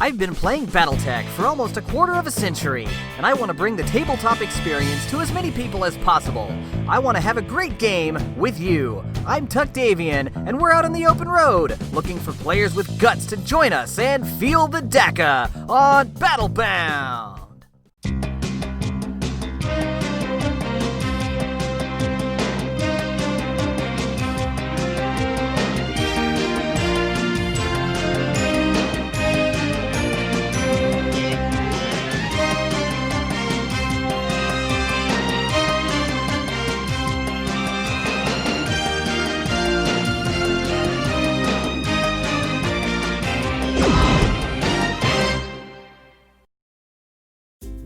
I've been playing Battletech for almost a quarter of a century, and I want to bring the tabletop experience to as many people as possible. I want to have a great game with you. I'm Tuck Davian, and we're out on the open road, looking for players with guts to join us and feel the DACA on Battlebound.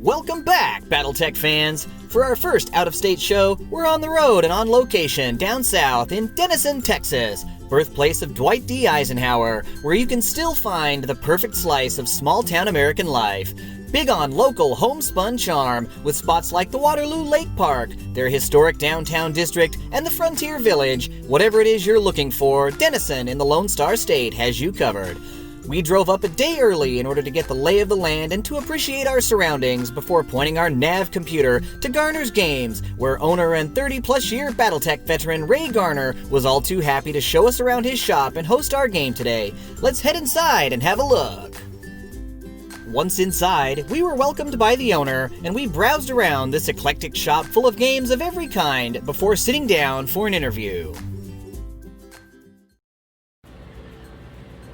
Welcome back, Battletech fans! For our first out-of-state show, we're on the road and on location down south in Denison, Texas, birthplace of Dwight D. Eisenhower, where you can still find the perfect slice of small-town American life. Big on local homespun charm, with spots like the Waterloo Lake Park, their historic downtown district, and the Frontier Village. Whatever it is you're looking for, Denison in the Lone Star State has you covered. We drove up a day early in order to get the lay of the land and to appreciate our surroundings before pointing our nav computer to Garner's Games, where owner and 30-plus year Battletech veteran Ray Garner was all too happy to show us around his shop and host our game today. Let's head inside and have a look. Once inside, we were welcomed by the owner, and we browsed around this eclectic shop full of games of every kind before sitting down for an interview.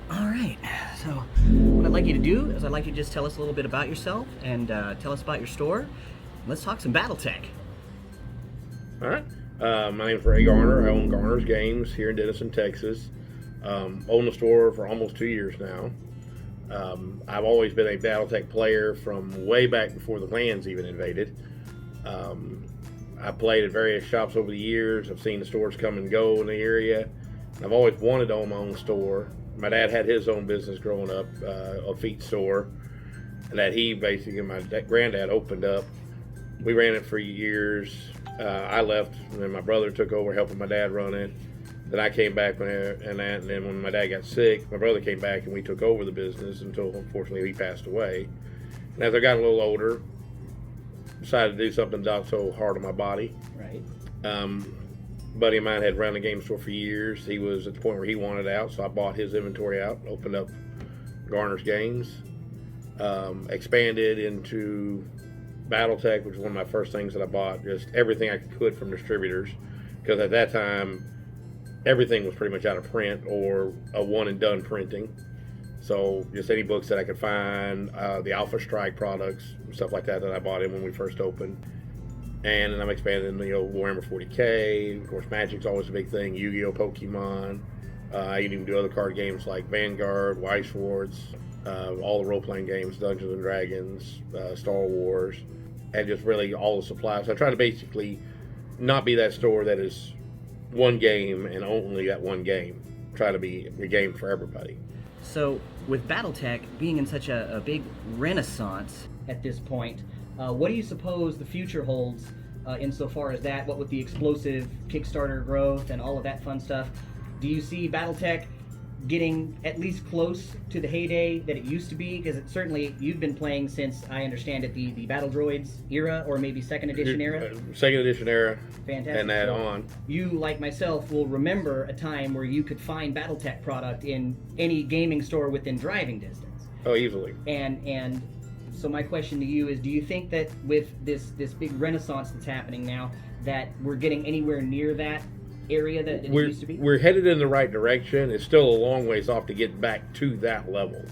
Alright, so what I'd like you to do is I'd like you to just tell us a little bit about yourself and tell us about your store. Let's talk some Battletech. Alright, my name's Ray Garner. I own Garner's Games here in Denison, Texas. Own the store for almost 2 years now. I've always been a Battletech player from way back before the clans even invaded. I've played at various shops over the years. I've seen the stores come and go in the area. I've always wanted to own my own store. My dad had his own business growing up, a feet store, that he basically, my granddad opened up. We ran it for years. I left, and then my brother took over helping my dad run it. Then I came back and then when my dad got sick, my brother came back and we took over the business until unfortunately he passed away. And as I got a little older, decided to do something not so hard on my body. Right. Buddy of mine had run a game store for years. He was at the point where he wanted out, so I bought his inventory out, opened up Garner's Games, expanded into Battletech, which was one of my first things that I bought, just everything I could from distributors, because at that time, everything was pretty much out of print or a one and done printing. So just any books that I could find, the Alpha Strike products, stuff like that I bought in when we first opened. And then I'm expanding, Warhammer 40K. Of course, Magic's always a big thing. Yu-Gi-Oh, Pokemon. I even do other card games like Vanguard, Weiss Swords, all the role-playing games, Dungeons and Dragons, Star Wars, and just really all the supplies. I try to basically not be that store that is one game and only that one game. Try to be a game for everybody. So, with Battletech being in such a big renaissance at this point, what do you suppose the future holds insofar as that? What with the explosive Kickstarter growth and all of that fun stuff? Do you see Battletech getting at least close to the heyday that it used to be? Because certainly you've been playing since, I understand it, the Battle Droids era, or maybe second edition era? Second edition era. Fantastic. And that on. You, like myself, will remember a time where you could find Battletech product in any gaming store within driving distance. Oh, easily. And so my question to you is, do you think that with this big renaissance that's happening now, that we're getting anywhere near that area that it used to be? We're headed in the right direction. It's still a long ways off to get back to that level.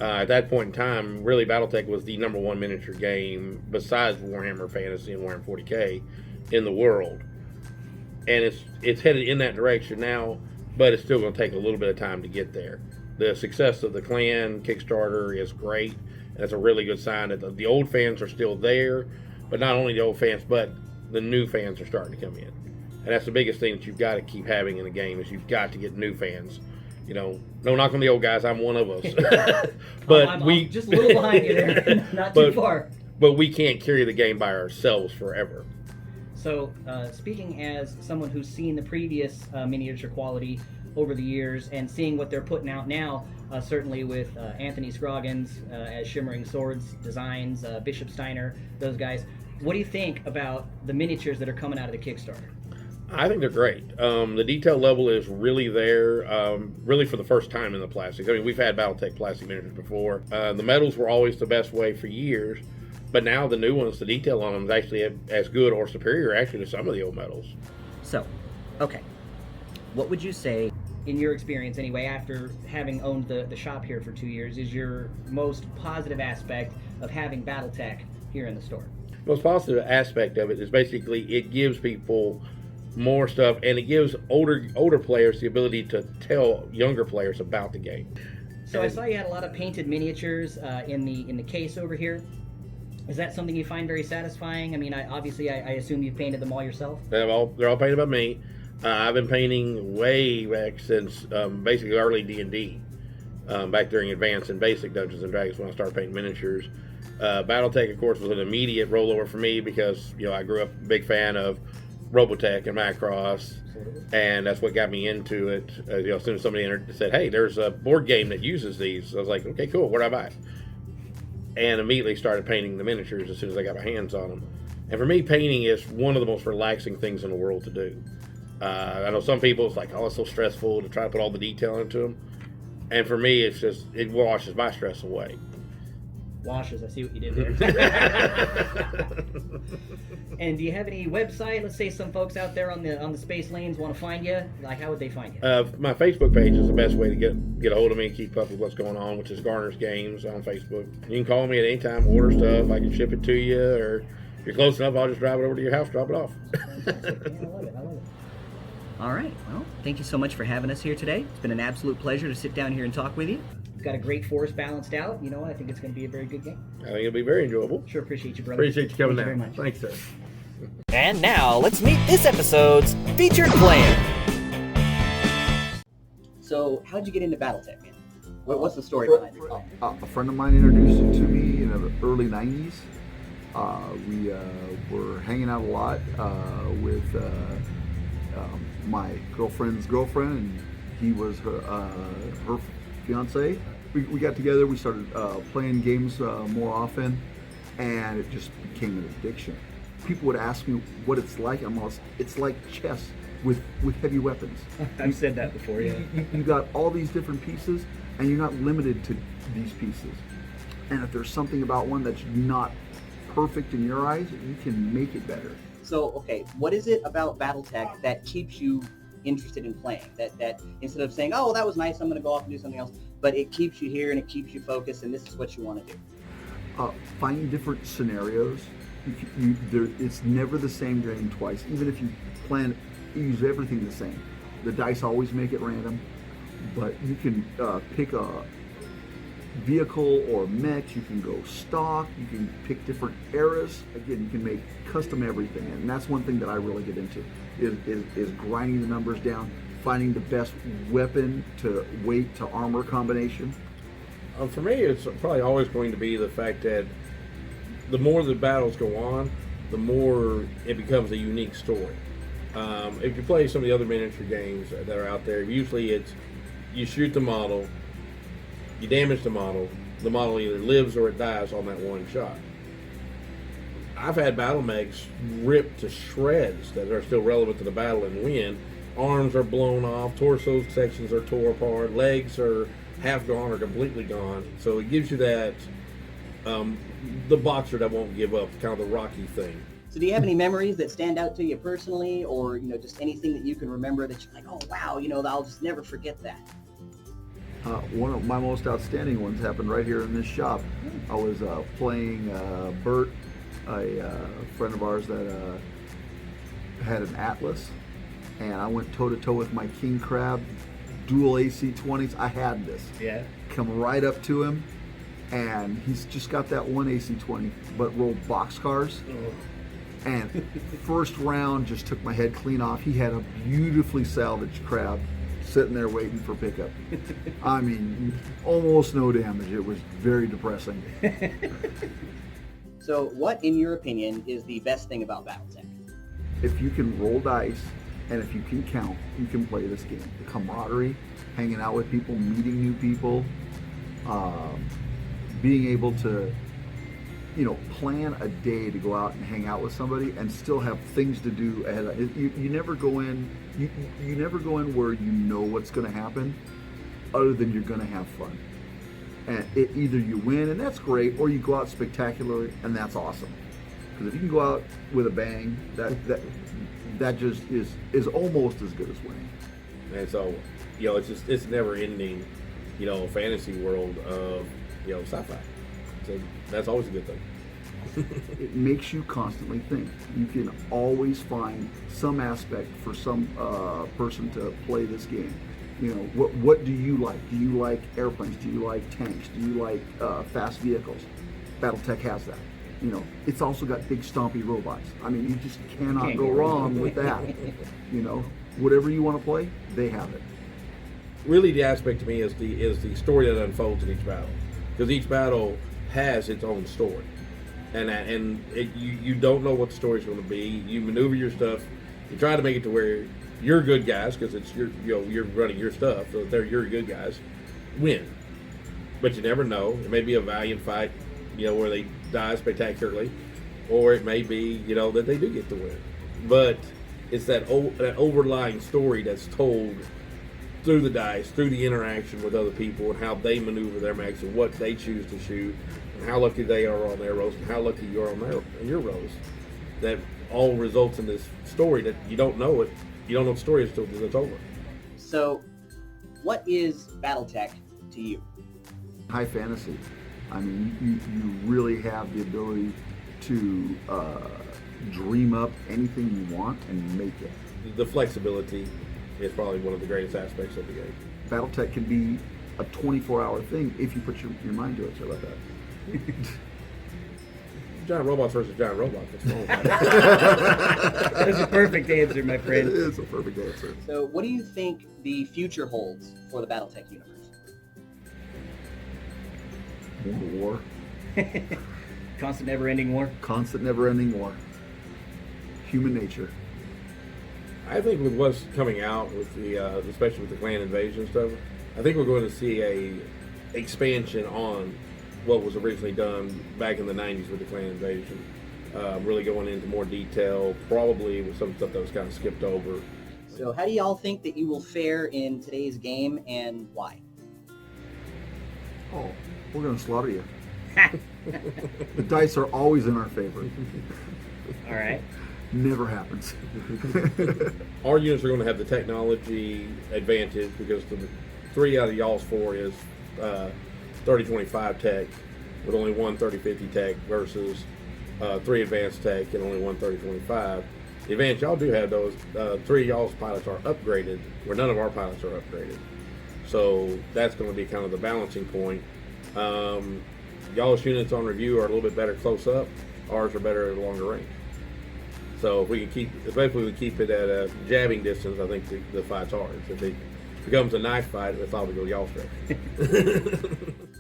At that point in time, really Battletech was the number one miniature game besides Warhammer Fantasy and Warhammer 40K in the world. And it's headed in that direction now, but it's still going to take a little bit of time to get there. The success of the Clan Kickstarter is great. That's a really good sign that the old fans are still there, but not only the old fans, but the new fans are starting to come in. And that's the biggest thing that you've got to keep having in a game is you've got to get new fans. No knock on the old guys, I'm one of us. But I'm just a little behind you there, not too far. But we can't carry the game by ourselves forever. So, speaking as someone who's seen the previous miniature quality, over the years, and seeing what they're putting out now, certainly with Anthony Scroggins as Shimmering Swords Designs, Bishop Steiner, those guys. What do you think about the miniatures that are coming out of the Kickstarter? I think they're great. The detail level is really there, really for the first time in the plastics. I mean, we've had Battletech plastic miniatures before. The metals were always the best way for years, but now the new ones, the detail on them is actually as good or superior actually to some of the old metals. So, okay, what would you say, in your experience anyway, after having owned the shop here for 2 years, is your most positive aspect of having Battletech here in the store? Most positive aspect of it is basically it gives people more stuff, and it gives older players the ability to tell younger players about the game. So I saw you had a lot of painted miniatures in the case over here. Is that something you find very satisfying? I mean, I assume you've painted them all yourself? They're all painted by me. I've been painting way back since basically early D&D, back during Advanced and Basic Dungeons and Dragons when I started painting miniatures. Battletech, of course, was an immediate rollover for me because I grew up a big fan of Robotech and Macross, and that's what got me into it. As soon as somebody said, "Hey, there's a board game that uses these," I was like, "Okay, cool. Where do I buy it?" And immediately started painting the miniatures as soon as I got my hands on them. And for me, painting is one of the most relaxing things in the world to do. I know some people, it's like, "Oh, it's so stressful to try to put all the detail into them." And for me, it washes my stress away. Washes, I see what you did there. And do you have any website? Let's say some folks out there on the Space Lanes want to find you. Like, how would they find you? My Facebook page is the best way to get a hold of me and keep up with what's going on, which is Garner's Games on Facebook. You can call me at any time, order stuff. I can ship it to you, or if you're close enough, I'll just drive it over to your house, drop it off. I love it. All right. Well, thank you so much for having us here today. It's been an absolute pleasure to sit down here and talk with you. You've got a great force balanced out. I think it's going to be a very good game. I think it'll be very enjoyable. Sure appreciate you, brother. Appreciate you coming down. Thank you very much. Thanks, sir. And now, let's meet this episode's featured player. So, how'd you get into Battletech, man? What's the story behind it? A friend of mine introduced it to me in the early 90s. We were hanging out a lot with my girlfriend's girlfriend, and he was her fiance. We got together, we started playing games more often, and it just became an addiction. People would ask me what it's like. It's like chess with heavy weapons. I've said that before, yeah. You got all these different pieces, and you're not limited to these pieces. And if there's something about one that's not perfect in your eyes, you can make it better. So, okay, what is it about Battletech that keeps you interested in playing? That instead of saying, "Oh, well, that was nice, I'm going to go off and do something else," but it keeps you here and it keeps you focused, and this is what you want to do? Finding different scenarios. It's never the same game twice. Even if you use everything the same. The dice always make it random, but you can pick a vehicle or mech. You can go stock. You can pick different eras. Again, you can make custom everything, and that's one thing that I really get into is grinding the numbers down, finding the best weapon to weight to armor combination. For me, it's probably always going to be the fact that the more the battles go on, the more it becomes a unique story. If you play some of the other miniature games that are out there, usually it's you shoot the model, you damage the model either lives or it dies on that one shot. I've had battle mechs ripped to shreds that are still relevant to the battle and win. Arms are blown off, torso sections are tore apart, legs are half gone or completely gone. So it gives you that, the boxer that won't give up, kind of the Rocky thing. So do you have any memories that stand out to you personally, or just anything that you can remember that you're like, "Oh wow, I'll just never forget that"? One of my most outstanding ones happened right here in this shop. I was playing Bert, a friend of ours that had an Atlas, and I went toe-to-toe with my King Crab, dual AC-20s. I had this. Yeah. Come right up to him, and he's just got that one AC-20, but rolled boxcars. Oh. And first round just took my head clean off. He had a beautifully salvaged crab sitting there waiting for pickup. I mean, almost no damage. It was very depressing. So what, in your opinion, is the best thing about Battletech? If you can roll dice And if you can count, you can play this game. The camaraderie, hanging out with people, meeting new people, being able to, plan a day to go out and hang out with somebody and still have things to do ahead of it. You never go in. You never go in where you know what's going to happen, other than you're going to have fun. And either you win, and that's great, or you go out spectacularly, and that's awesome. Because if you can go out with a bang, that just is almost as good as winning. And so, it's never ending, fantasy world of, sci-fi. So that's always a good thing. It makes you constantly think. You can always find some aspect for some person to play this game. What do you like? Do you like airplanes? Do you like tanks? Do you like fast vehicles? Battletech has that. It's also got big stompy robots. I mean, you just cannot go wrong with that. Whatever you want to play, they have it. Really, the aspect to me is the story that unfolds in each battle, because each battle has its own story, and you don't know what the story's going to be. You maneuver your stuff. You try to make it to where your good guys, because it's you're running your stuff, so they're your good guys, win. But you never know. It may be a valiant fight, where they die spectacularly, or it may be, that they do get to win. But it's that overlying story that's told through the dice, through the interaction with other people, and how they maneuver their mechs, and what they choose to shoot, and how lucky they are on their rolls, and how lucky you are on your rolls. That all results in this story that you don't know it. You don't know the story until it's over. So, what is Battletech to you? High fantasy. I mean, you really have the ability to dream up anything you want and make it. The flexibility is probably one of the greatest aspects of the game. Battletech can be a 24-hour thing if you put your mind to it. So about that. Giant robots versus giant robots. What's wrong with that? That is a perfect answer, my friend. It is a perfect answer. So, what do you think the future holds for the Battletech universe? War. Constant, never-ending war. Constant, never-ending war. Human nature. I think with what's coming out, with the especially with the clan invasion stuff, I think we're going to see a expansion on what was originally done back in the 90s with the clan invasion. Really going into more detail, probably with some stuff that was kind of skipped over. So how do y'all think that you will fare in today's game, and why? Oh, we're going to slaughter you. The dice are always in our favor. All right. Never happens. Our units are going to have the technology advantage because the 3 out of y'all's 4 is 3025 tech with only 1 3050 tech versus 3 advanced tech and only 1 3025. The advantage y'all do have, though, is 3 of y'all's pilots are upgraded where none of our pilots are upgraded. So that's going to be kind of the balancing point. Y'all's units on review are a little bit better close up. Ours are better at a longer range. So if we can keep it at a jabbing distance, I think the fight's ours. If it becomes a knife fight, it's probably go y'all's way.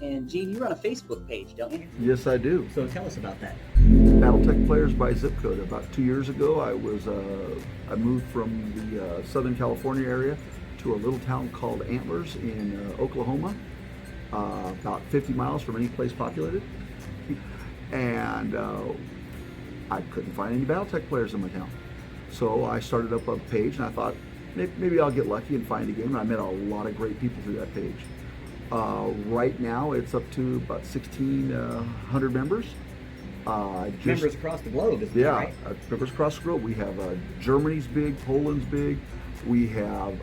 And Gene, you run a Facebook page, don't you? Yes, I do. So tell us about that. Battletech players by zip code. About 2 years ago, I moved from the Southern California area to a little town called Antlers in Oklahoma, about 50 miles from any place populated. And I couldn't find any Battletech players in my town. So I started up a page, and I thought, maybe I'll get lucky and find a game. And I met a lot of great people through that page. Right now, it's up to about 1,600 members. Members across the globe, isn't that right? Yeah, members across the globe. We have Germany's big, Poland's big. We have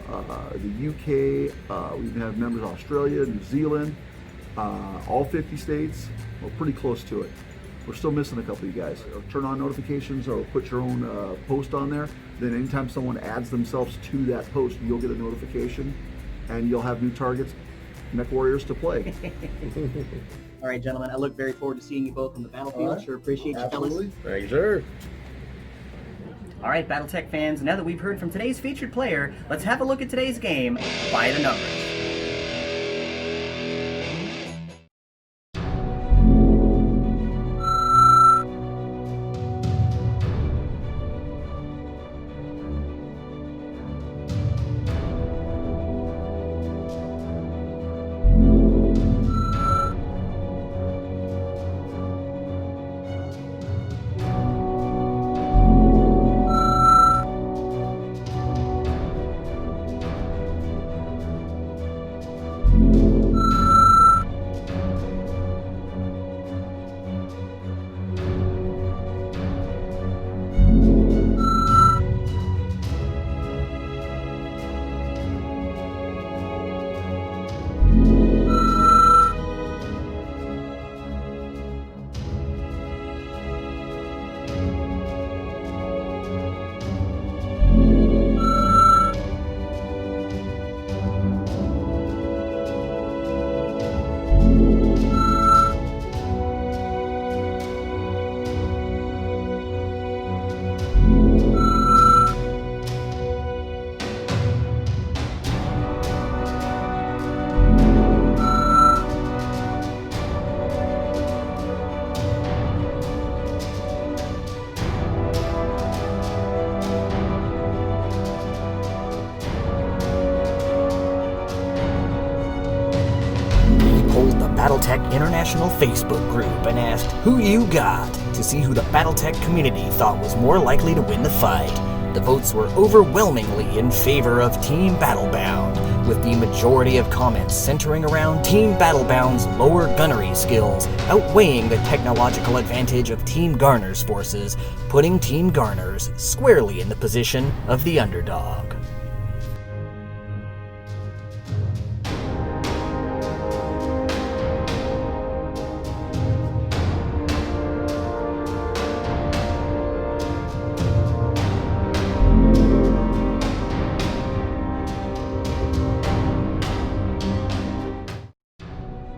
the UK. We have members of Australia, New Zealand, all 50 states. We're pretty close to it. We're still missing a couple of you guys. Turn on notifications or put your own post on there. Then anytime someone adds themselves to that post, you'll get a notification and you'll have new targets, mech warriors to play. All right, gentlemen, I look very forward to seeing you both on the battlefield. Right. Sure appreciate you, fellas. Thank you, sir. All right, Battletech fans, now that we've heard from today's featured player, let's have a look at today's game by the numbers. Battletech International Facebook group and asked who you got to see who the Battletech community thought was more likely to win the fight. The votes were overwhelmingly in favor of Team Battlebound, with the majority of comments centering around Team Battlebound's lower gunnery skills outweighing the technological advantage of Team Garner's forces, putting Team Garner's squarely in the position of the underdog.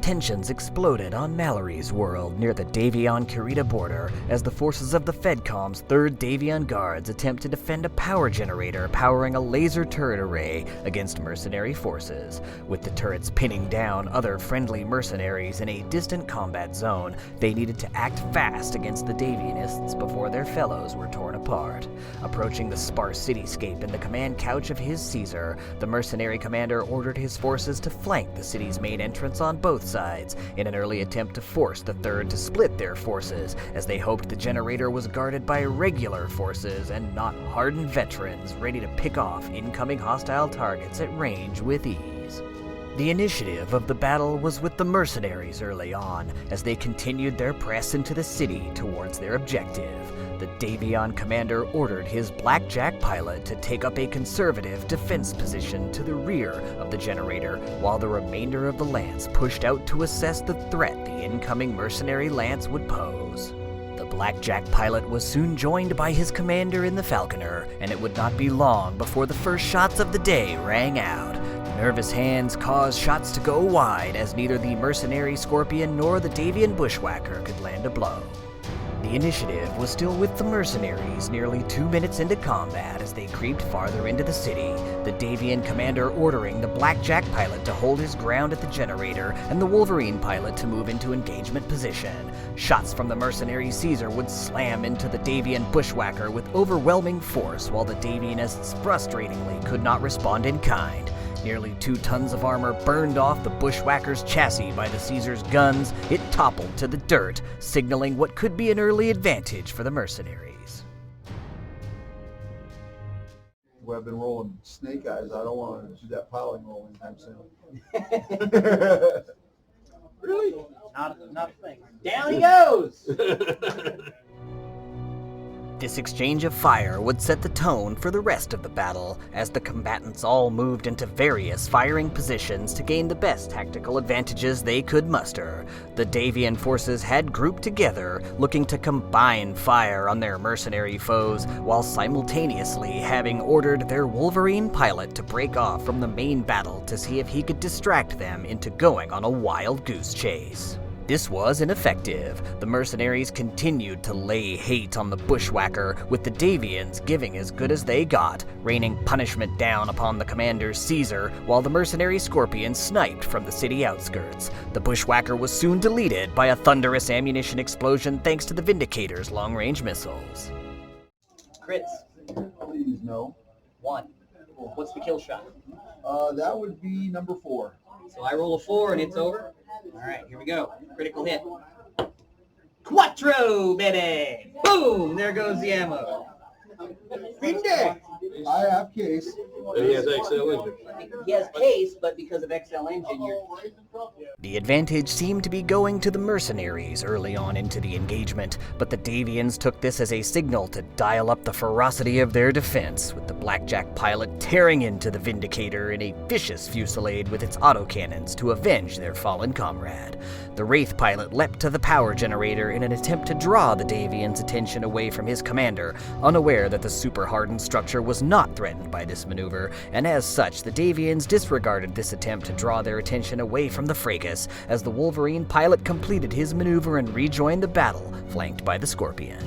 Tensions exploded on Mallory's world near the Davion-Kurita border as the forces of the Fedcom's 3rd Davion Guards attempt to defend a power generator powering a laser turret array against mercenary forces. With the turrets pinning down other friendly mercenaries in a distant combat zone, they needed to act fast against the Davionists before their fellows were torn apart. Approaching the sparse cityscape in the command couch of his Caesar, the mercenary commander ordered his forces to flank the city's main entrance on both sides in an early attempt to force the 3rd to split their forces, as they hoped the generator was guarded by regular forces and not hardened veterans ready to pick off incoming hostile targets at range with ease. The initiative of the battle was with the mercenaries early on, as they continued their press into the city towards their objective. The Davion commander ordered his Blackjack pilot to take up a conservative defense position to the rear of the generator, while the remainder of the Lance pushed out to assess the threat the incoming mercenary Lance would pose. The Blackjack pilot was soon joined by his commander in the Falconer, and it would not be long before the first shots of the day rang out. Nervous hands caused shots to go wide, as neither the mercenary Scorpion nor the Davion Bushwhacker could land a blow. The initiative was still with the mercenaries nearly 2 minutes into combat as they creeped farther into the city, the Davion commander ordering the Blackjack pilot to hold his ground at the generator and the Wolverine pilot to move into engagement position. Shots from the mercenary Caesar would slam into the Davion Bushwhacker with overwhelming force, while the Davionists frustratingly could not respond in kind. Nearly 2 tons of armor burned off the Bushwhacker's chassis by the Caesar's guns. It toppled to the dirt, signaling what could be an early advantage for the mercenaries. Well, I've been rolling snake eyes. I don't want to do that piling roll anytime soon. Really? Not a thing. Down he goes! This exchange of fire would set the tone for the rest of the battle, as the combatants all moved into various firing positions to gain the best tactical advantages they could muster. The Davion forces had grouped together, looking to combine fire on their mercenary foes, while simultaneously having ordered their Wolverine pilot to break off from the main battle to see if he could distract them into going on a wild goose chase. This was ineffective. The mercenaries continued to lay hate on the Bushwhacker, with the Davions giving as good as they got, raining punishment down upon the commander Caesar, while the mercenary Scorpion sniped from the city outskirts. The Bushwhacker was soon deleted by a thunderous ammunition explosion thanks to the Vindicator's long-range missiles. Crits. Please, no. 1. What's the kill shot? That would be number 4. So I roll a 4 and it's over? Alright, here we go. Critical hit. Quattro, baby! Boom! There goes the ammo. Finder! I have case. And he has XL engine. He has case, but because of XL engine, you're... The advantage seemed to be going to the mercenaries early on into the engagement, but the Davions took this as a signal to dial up the ferocity of their defense, with the Blackjack pilot tearing into the Vindicator in a vicious fusillade with its autocannons to avenge their fallen comrade. The Wraith pilot leapt to the power generator in an attempt to draw the Davions' attention away from his commander, unaware that the super-hardened structure was not threatened by this maneuver, and as such, the Davions disregarded this attempt to draw their attention away from the fracas, as the Wolverine pilot completed his maneuver and rejoined the battle, flanked by the Scorpion.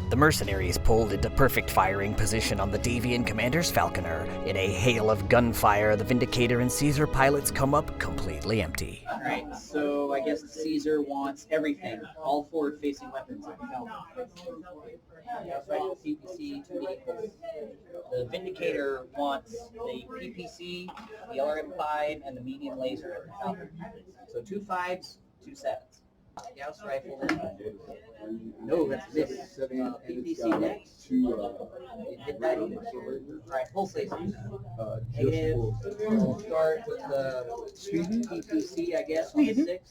The mercenaries pulled into perfect firing position on the Davion commander's Falconer. In a hail of gunfire, the Vindicator and Caesar pilots come up completely empty. Alright, so I guess Caesar wants everything. All forward-facing weapons. That's right, PPC, 2 vehicles. The Vindicator wants the PPC, the LRM-5, and the medium laser. So 2 5s, 2 sevens. Gauss rifle. No, that's a miss. PPC next. Didn't hit that either. Alright, full placement. Negative. We'll start with the Sweden? PPC, I guess, on Sweden? 6.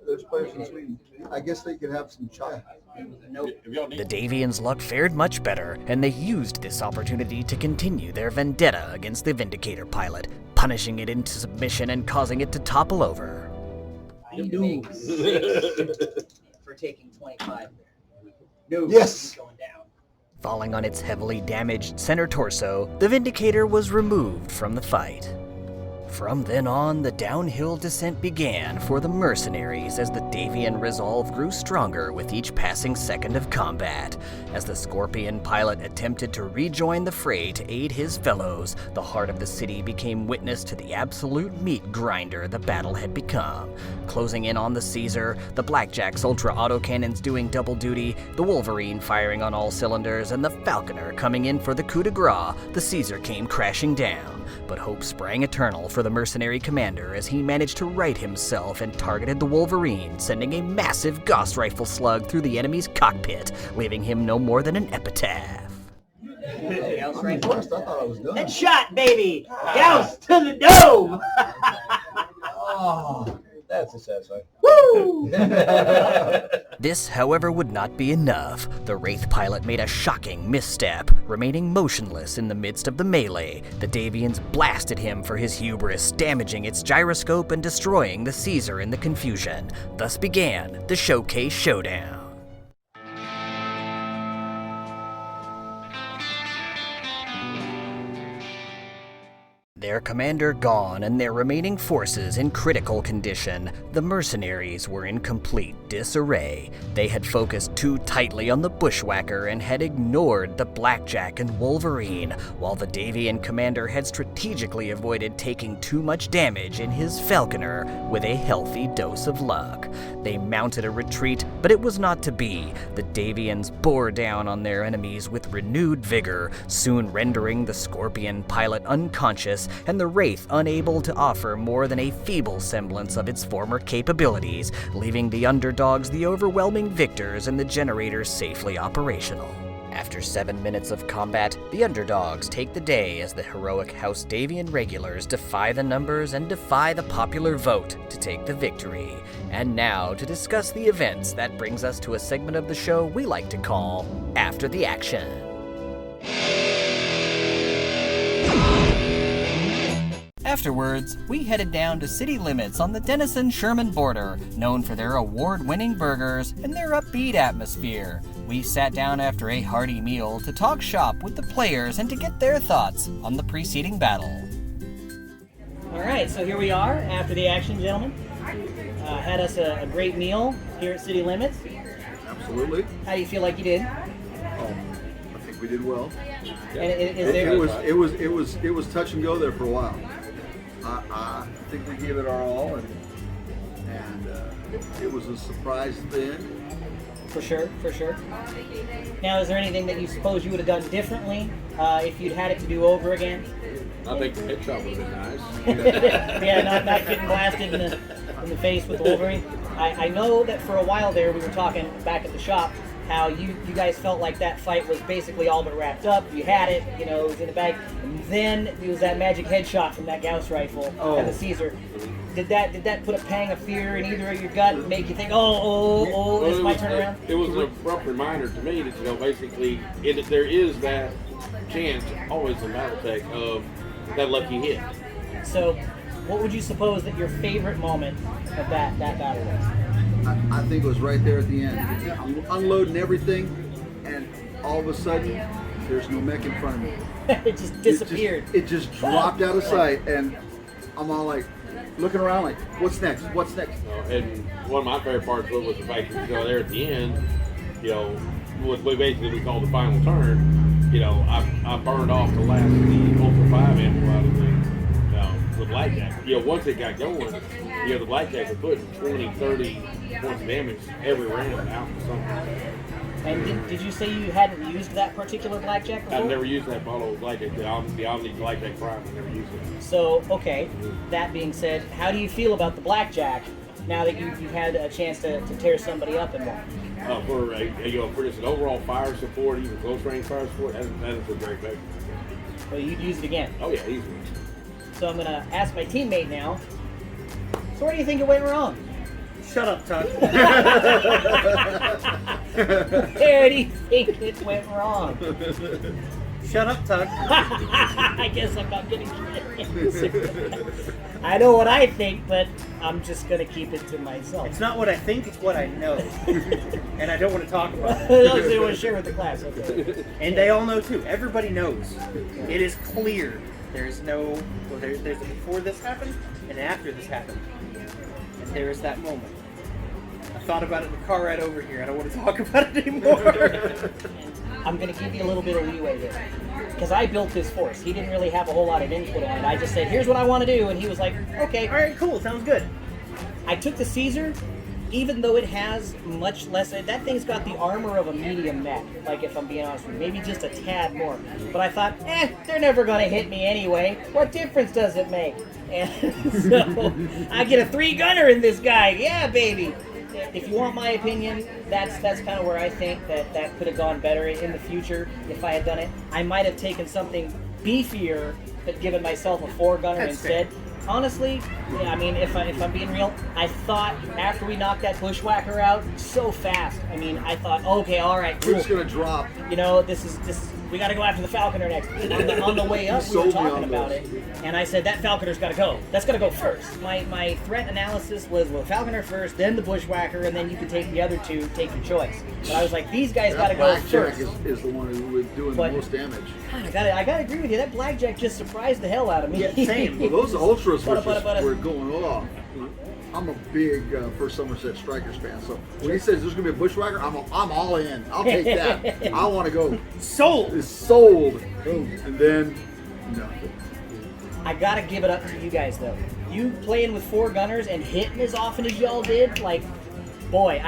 There's players in Sweden. I guess they could have some chai. Nope. The Davians' luck fared much better, and they used this opportunity to continue their vendetta against the Vindicator pilot, punishing it into submission and causing it to topple over. I need to make 6 for taking 25 there. No, Yes. he's going down. Falling on its heavily damaged center torso, the Vindicator was removed from the fight. From then on, the downhill descent began for the mercenaries as the Davian resolve grew stronger with each passing second of combat. As the Scorpion pilot attempted to rejoin the fray to aid his fellows, the heart of the city became witness to the absolute meat grinder the battle had become. Closing in on the Caesar, the Blackjack's ultra autocannons doing double duty, the Wolverine firing on all cylinders, and the Falconer coming in for the coup de grace, the Caesar came crashing down. But hope sprang eternal for the mercenary commander as he managed to right himself and targeted the Wolverine, sending a massive Gauss rifle slug through the enemy's cockpit, leaving him no more than an epitaph. Gauss I'm rifle. impressed. I thought I was done. Headshot, baby! Gauss to the dome! Oh, that's a satisfying. Woo! This, however, would not be enough. The Wraith pilot made a shocking misstep, remaining motionless in the midst of the melee. The Davians blasted him for his hubris, damaging its gyroscope and destroying the Caesar in the confusion. Thus began the Showcase Showdown. Their commander gone and their remaining forces in critical condition, the mercenaries were in complete disarray. They had focused too tightly on the Bushwhacker and had ignored the Blackjack and Wolverine, while the Davian commander had strategically avoided taking too much damage in his Falconer with a healthy dose of luck. They mounted a retreat, but it was not to be. The Davians bore down on their enemies with renewed vigor, soon rendering the Scorpion pilot unconscious and the Wraith unable to offer more than a feeble semblance of its former capabilities, leaving the underdogs the overwhelming victors and the generators safely operational. After 7 minutes of combat, the underdogs take the day as the heroic House Davian regulars defy the numbers and defy the popular vote to take the victory. And now, to discuss the events, that brings us to a segment of the show we like to call After the Action. Afterwards, we headed down to city limits on the Denison-Sherman border, known for their award-winning burgers and their upbeat atmosphere. We sat down after a hearty meal to talk shop with the players and to get their thoughts on the preceding battle. All right, so here we are after the action, gentlemen. Had us a great meal here at City Limits. Absolutely. How do you feel like you did? I think we did well. And is there? It was touch and go there for a while. I think we gave it our all, and it was a surprise then. For sure. Now, is there anything that you suppose you would have done differently if you'd had it to do over again? I think the headshot would have been nice. Yeah, not getting blasted in the face with the Wolverine. I know that for a while there we were talking back at the shop how you guys felt like that fight was basically all but wrapped up. You had it, it was in the bag. And then it was that magic headshot from that Gauss rifle and the Caesar. Did that put a pang of fear in either of your gut and make you think, this might turn around? It was an abrupt reminder to me that, basically, there is that chance, always in Battletech, of that lucky hit. So, what would you suppose that your favorite moment of that battle was? I think it was right there at the end. I'm unloading everything, and all of a sudden, there's no mech in front of me. It just disappeared. It just dropped out of sight, and I'm all like, looking around like, what's next? And one of my favorite parts was the fact that there at the end, what we call the final turn, I burned off the last of the Ultra 5 ammo out of the Blackjack. Once it got going, the Blackjack was putting 20, 30 points of damage every round out to something. And did you say you hadn't used that particular Blackjack before? I've never used that bottle of Blackjack. The Omni Blackjack Prime, I've never used it. So, okay, that being said, how do you feel about the Blackjack now that you've had a chance to tear somebody up in one? For just an overall fire support, even close range fire support, that is a great mech. Well, you'd use it again. Oh yeah, easily. So I'm gonna ask my teammate now. So where do you think it went wrong? Shut up, Tuck. Where do you think it went wrong? Shut up, Tuck. I guess I'm not getting answer. I know what I think, but I'm just gonna keep it to myself. It's not what I think, it's what I know. And I don't want to talk about it. Those who want to share with the class, okay. And they all know too. Everybody knows. It is clear. There's no, well, there's a before this happened and after this happened. And there is that moment. I thought about it in the car ride over here. I don't want to talk about it anymore. I'm going to give you a little bit of leeway here. Because I built this force. He didn't really have a whole lot of input on it. I just said, here's what I want to do. And he was like, okay. All right, cool. Sounds good. I took the Caesar, even though it has much less, that thing's got the armor of a medium mech, like if I'm being honest with you, maybe just a tad more. But I thought, they're never going to hit me anyway. What difference does it make? And so I get a 3-gunner in this guy. Yeah, baby. If you want my opinion, that's kind of where I think that could have gone better in the future if I had done it. I might have taken something beefier, but given myself a 4-gunner That's instead. fair. Honestly, yeah, I mean, if I'm being real, I thought after we knocked that bushwhacker out so fast, I mean, I thought, okay, all right, cool. We're just gonna drop. You know, this is we got to go after the Falconer next. On the way up, we were Sold me talking on about this. it, and I said that Falconer's got to go. That's got to go first. My threat analysis was, well, Falconer first, then the bushwhacker, and then you can take the other two. Take your choice. But I was like, these guys got to go Blackjack first. is the one who was doing But- the most damage. God, I gotta agree with you. That blackjack just surprised the hell out of me. Yeah, same. Well, those ultras were, But- were going off. I'm a big First Somerset Strikers fan, so when he says there's gonna be a bushwhacker, I'm all in. I'll take that. I want to go. Sold. It's sold. Boom. And then nothing. I gotta give it up to you guys though. You playing with 4 gunners and hitting as often as y'all did, like, boy,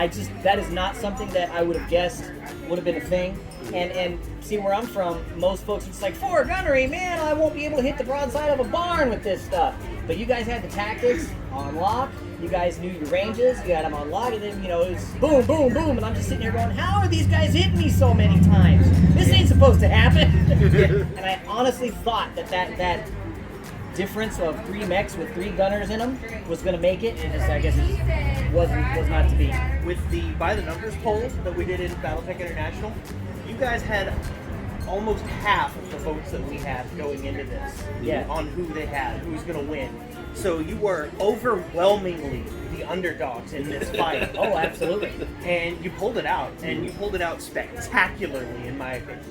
that is not something that I would have guessed would have been a thing. And see where I'm from, most folks it's like 4 gunnery, man, I won't be able to hit the broadside of a barn with this stuff. But you guys had the tactics on lock. You guys knew your ranges. You had them on lock, and then it was boom, boom, boom, and I'm just sitting here going, how are these guys hitting me so many times? This ain't supposed to happen. And I honestly thought that difference of 3 mechs with 3 gunners in them was going to make it, and I guess it was not to be. With the by the numbers poll that we did in Battletech International, you guys had almost half of the votes that we had going into this. Yeah. On who they had, who's going to win. So you were overwhelmingly the underdogs in this fight. Oh, absolutely. And you pulled it out, and you pulled it out spectacularly, in my opinion.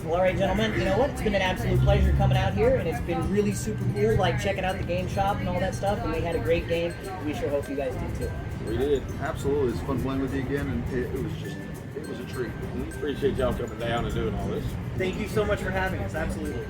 Well, all right, gentlemen, you know what? It's been an absolute pleasure coming out here, and it's been really super cool, like checking out the game shop and all that stuff, and we had a great game. We sure hope you guys did too. We did. Absolutely, it's fun playing with you again, and it was a treat. Appreciate y'all coming down and doing all this. Thank you so much for having us, absolutely.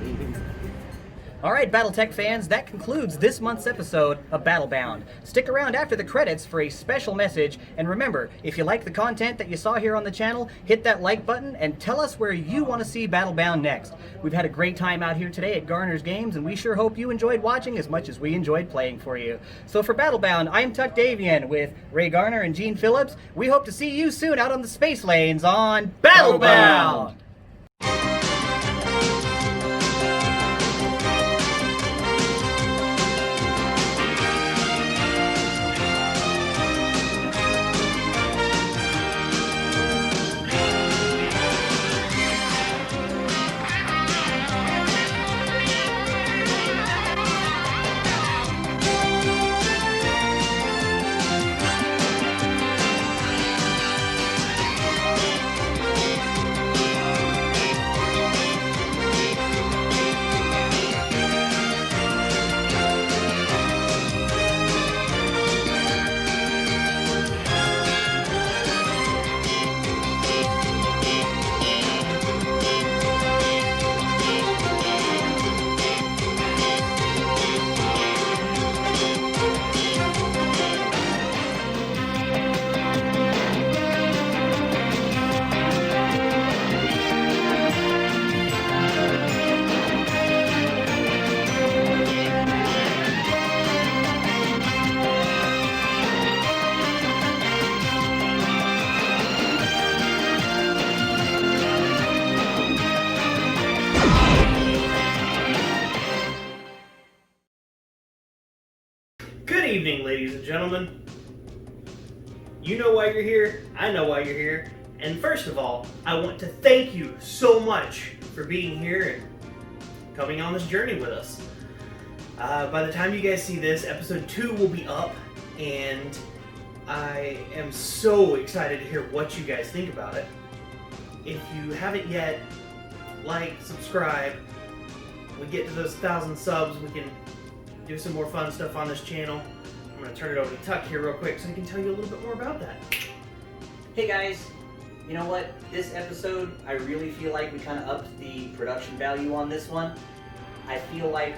All right, Battletech fans, that concludes this month's episode of Battlebound. Stick around after the credits for a special message, and remember, if you like the content that you saw here on the channel, hit that like button and tell us where you want to see Battlebound next. We've had a great time out here today at Garner's Games, and we sure hope you enjoyed watching as much as we enjoyed playing for you. So for Battlebound, I'm Tuck Davian with Ray Garner and Gene Phillips. We hope to see you soon out on the space lanes on Battlebound! evening, ladies and gentlemen. You know why you're here, I know why you're here, and first of all, I want to thank you so much for being here and coming on this journey with us. By the time you guys see this, episode 2 will be up, and I am so excited to hear what you guys think about it. If you haven't yet, like, subscribe. We get to those 1,000 subs, we can do some more fun stuff on this channel. I'm going to turn it over to Tuck here real quick so he can tell you a little bit more about that. Hey guys, you know what? This episode, I really feel like we kind of upped the production value on this one. I feel like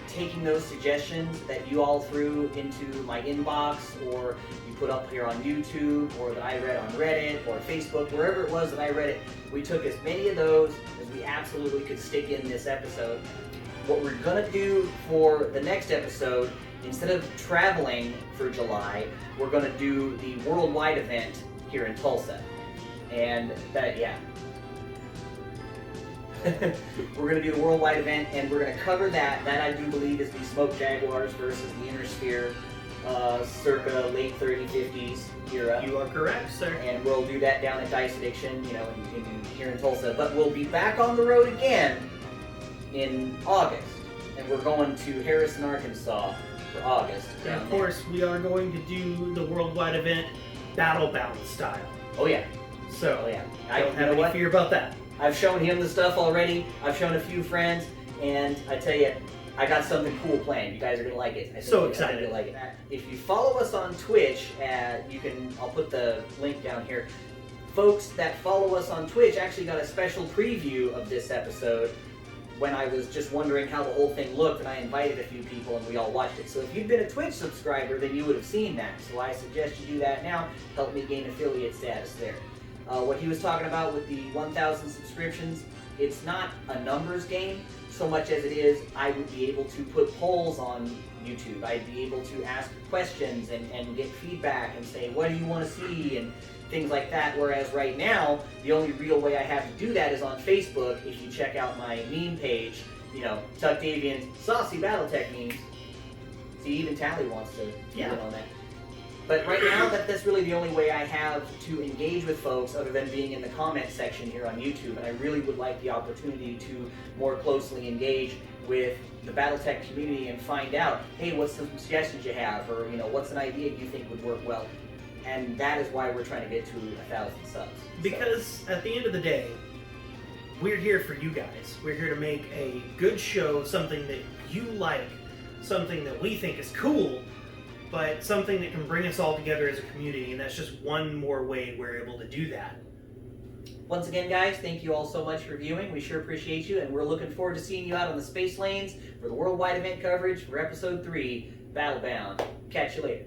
taking those suggestions that you all threw into my inbox, or you put up here on YouTube, or that I read on Reddit or Facebook, wherever it was that I read it, we took as many of those as we absolutely could stick in this episode. What we're gonna do for the next episode, instead of traveling for July, we're gonna do the worldwide event here in Tulsa. And that, yeah. We're gonna do the worldwide event, and we're gonna cover that. That I do believe is the Smoke Jaguars versus the Inner Sphere, circa late 30s, 50s era. You are correct, sir. And we'll do that down at Dice Addiction, you know, here in Tulsa. But we'll be back on the road again in August, and we're going to Harrison, Arkansas for August. And of course, we are going to do the worldwide event Battlebound style. Oh yeah. So, Oh yeah. I don't have any fear about that. I've shown him the stuff already. I've shown a few friends, and I tell you, I got something cool planned. You guys are gonna like it. I think So you're excited. gonna like it. If you follow us on Twitch, I'll put the link down here. Folks that follow us on Twitch actually got a special preview of this episode when I was just wondering how the whole thing looked, and I invited a few people and we all watched it. So if you've been a Twitch subscriber, then you would have seen that. So I suggest you do that now. Help me gain affiliate status there. What he was talking about with the 1,000 subscriptions, it's not a numbers game so much as it is I would be able to put polls on YouTube. I'd be able to ask questions and get feedback and say, what do you want to see, and things like that. Whereas right now, the only real way I have to do that is on Facebook. If you check out my meme page, you know, Tuck Davian's Saucy Battletech memes. See, even Tally wants to get in on that. But right now, that's really the only way I have to engage with folks other than being in the comment section here on YouTube. And I really would like the opportunity to more closely engage with the Battletech community and find out, hey, what's some suggestions you have? Or, you know, what's an idea you think would work well? And that is why we're trying to get to 1,000 subs. Because at the end of the day, we're here for you guys. We're here to make a good show, something that you like, something that we think is cool, but something that can bring us all together as a community, and that's just one more way we're able to do that. Once again, guys, thank you all so much for viewing. We sure appreciate you, and we're looking forward to seeing you out on the space lanes for the worldwide event coverage for episode 3, Battlebound. Catch you later.